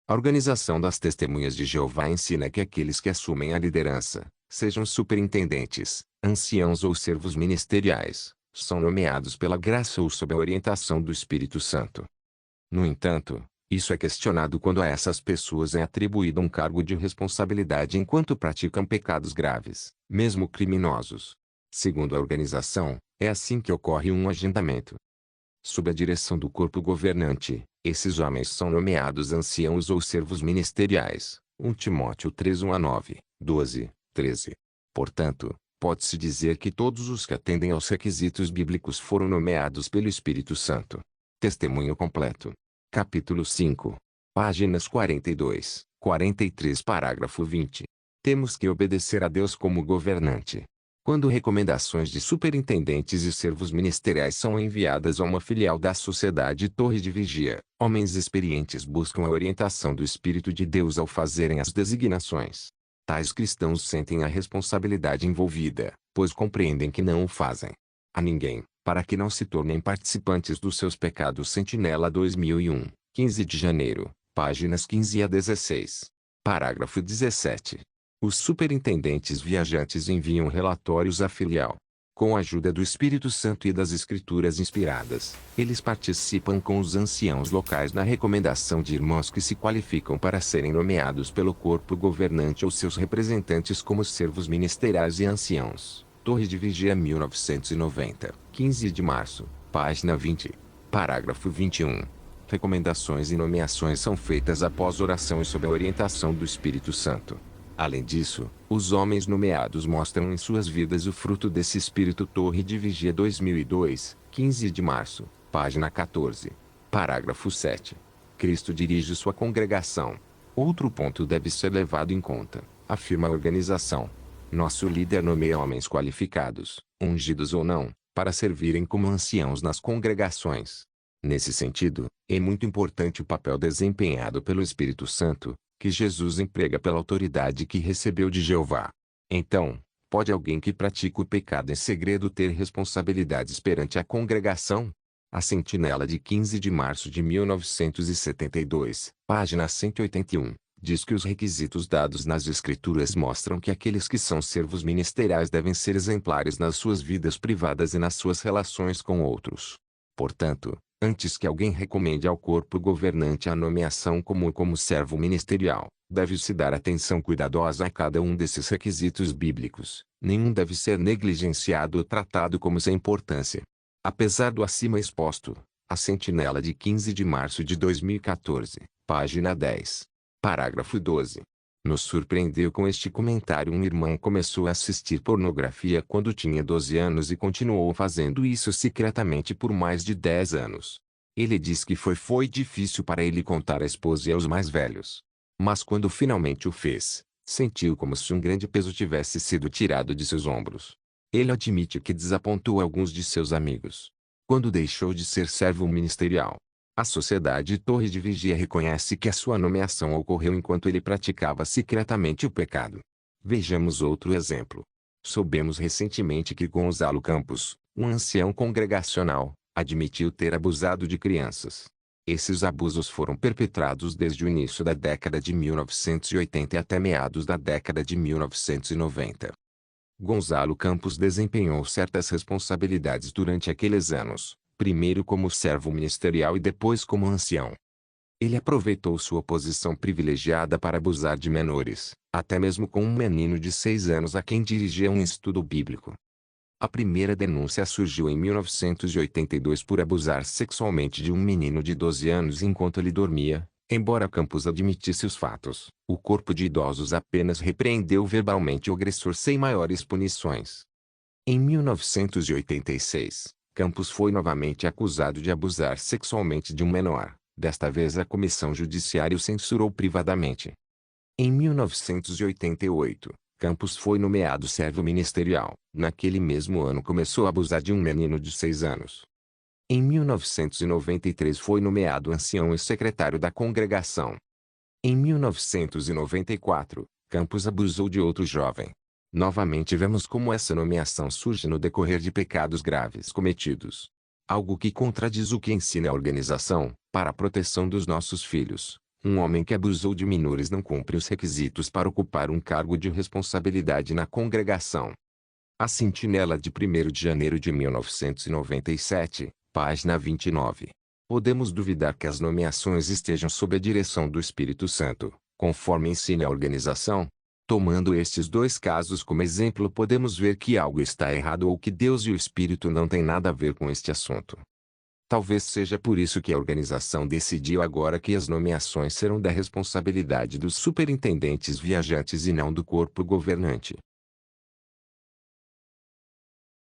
A Organização das Testemunhas de Jeová ensina que aqueles que assumem a liderança, sejam superintendentes, anciãos ou servos ministeriais, são nomeados pela graça ou sob a orientação do Espírito Santo. No entanto, isso é questionado quando a essas pessoas é atribuído um cargo de responsabilidade enquanto praticam pecados graves, mesmo criminosos. Segundo a organização, é assim que ocorre um agendamento. Sob a direção do corpo governante, esses homens são nomeados anciãos ou servos ministeriais. 1 Timóteo 3, 1-9, 12, 13. Portanto, pode-se dizer que todos os que atendem aos requisitos bíblicos foram nomeados pelo Espírito Santo. Testemunho completo. Capítulo 5. Páginas 42, 43, parágrafo 20. Temos que obedecer a Deus como governante. Quando recomendações de superintendentes e servos ministeriais são enviadas a uma filial da Sociedade Torre de Vigia, homens experientes buscam a orientação do Espírito de Deus ao fazerem as designações. Tais cristãos sentem a responsabilidade envolvida, pois compreendem que não o fazem a ninguém, para que não se tornem participantes dos seus pecados. Sentinela 2001, 15 de janeiro, páginas 15 a 16. Parágrafo 17. Os superintendentes viajantes enviam relatórios à filial. Com a ajuda do Espírito Santo e das Escrituras inspiradas, eles participam com os anciãos locais na recomendação de irmãos que se qualificam para serem nomeados pelo corpo governante ou seus representantes como servos ministeriais e anciãos. Torre de Vigia 1990, 15 de março, página 20. Parágrafo 21. Recomendações e nomeações são feitas após oração e sob a orientação do Espírito Santo. Além disso, os homens nomeados mostram em suas vidas o fruto desse espírito. Torre de Vigia 2002, 15 de março, página 14. Parágrafo 7. Cristo dirige sua congregação. Outro ponto deve ser levado em conta, afirma a organização. Nosso líder nomeia homens qualificados, ungidos ou não, para servirem como anciãos nas congregações. Nesse sentido, é muito importante o papel desempenhado pelo Espírito Santo, que Jesus emprega pela autoridade que recebeu de Jeová. Então, pode alguém que pratica o pecado em segredo ter responsabilidades perante a congregação? A Sentinela de 15 de março de 1972, página 181, diz que os requisitos dados nas Escrituras mostram que aqueles que são servos ministeriais devem ser exemplares nas suas vidas privadas e nas suas relações com outros. Portanto, antes que alguém recomende ao corpo governante a nomeação como servo ministerial, deve-se dar atenção cuidadosa a cada um desses requisitos bíblicos. Nenhum deve ser negligenciado ou tratado como sem importância. Apesar do acima exposto, a Sentinela de 15 de março de 2014, página 10. Parágrafo 12. Nos surpreendeu com este comentário: um irmão começou a assistir pornografia quando tinha 12 anos e continuou fazendo isso secretamente por mais de 10 anos. Ele diz que foi difícil para ele contar à esposa e aos mais velhos. Mas quando finalmente o fez, sentiu como se um grande peso tivesse sido tirado de seus ombros. Ele admite que desapontou alguns de seus amigos. Quando deixou de ser servo ministerial, a Sociedade Torre de Vigia reconhece que a sua nomeação ocorreu enquanto ele praticava secretamente o pecado. Vejamos outro exemplo. Soubemos recentemente que Gonzalo Campos, um ancião congregacional, admitiu ter abusado de crianças. Esses abusos foram perpetrados desde o início da década de 1980 até meados da década de 1990. Gonzalo Campos desempenhou certas responsabilidades durante aqueles anos, primeiro como servo ministerial e depois como ancião. Ele aproveitou sua posição privilegiada para abusar de menores, até mesmo com um menino de 6 anos a quem dirigia um estudo bíblico. A primeira denúncia surgiu em 1982 por abusar sexualmente de um menino de 12 anos enquanto ele dormia. Embora Campos admitisse os fatos, o corpo de idosos apenas repreendeu verbalmente o agressor sem maiores punições. Em 1986, Campos foi novamente acusado de abusar sexualmente de um menor. Desta vez a comissão judiciária o censurou privadamente. Em 1988, Campos foi nomeado servo ministerial. Naquele mesmo ano começou a abusar de um menino de 6 anos. Em 1993 foi nomeado ancião e secretário da congregação. Em 1994, Campos abusou de outro jovem. Novamente vemos como essa nomeação surge no decorrer de pecados graves cometidos. Algo que contradiz o que ensina a organização, para a proteção dos nossos filhos. Um homem que abusou de menores não cumpre os requisitos para ocupar um cargo de responsabilidade na congregação. A Sentinela de 1º de janeiro de 1997, página 29. Podemos duvidar que as nomeações estejam sob a direção do Espírito Santo, conforme ensina a organização? Tomando estes dois casos como exemplo, podemos ver que algo está errado ou que Deus e o Espírito não têm nada a ver com este assunto. Talvez seja por isso que a organização decidiu agora que as nomeações serão da responsabilidade dos superintendentes viajantes e não do corpo governante.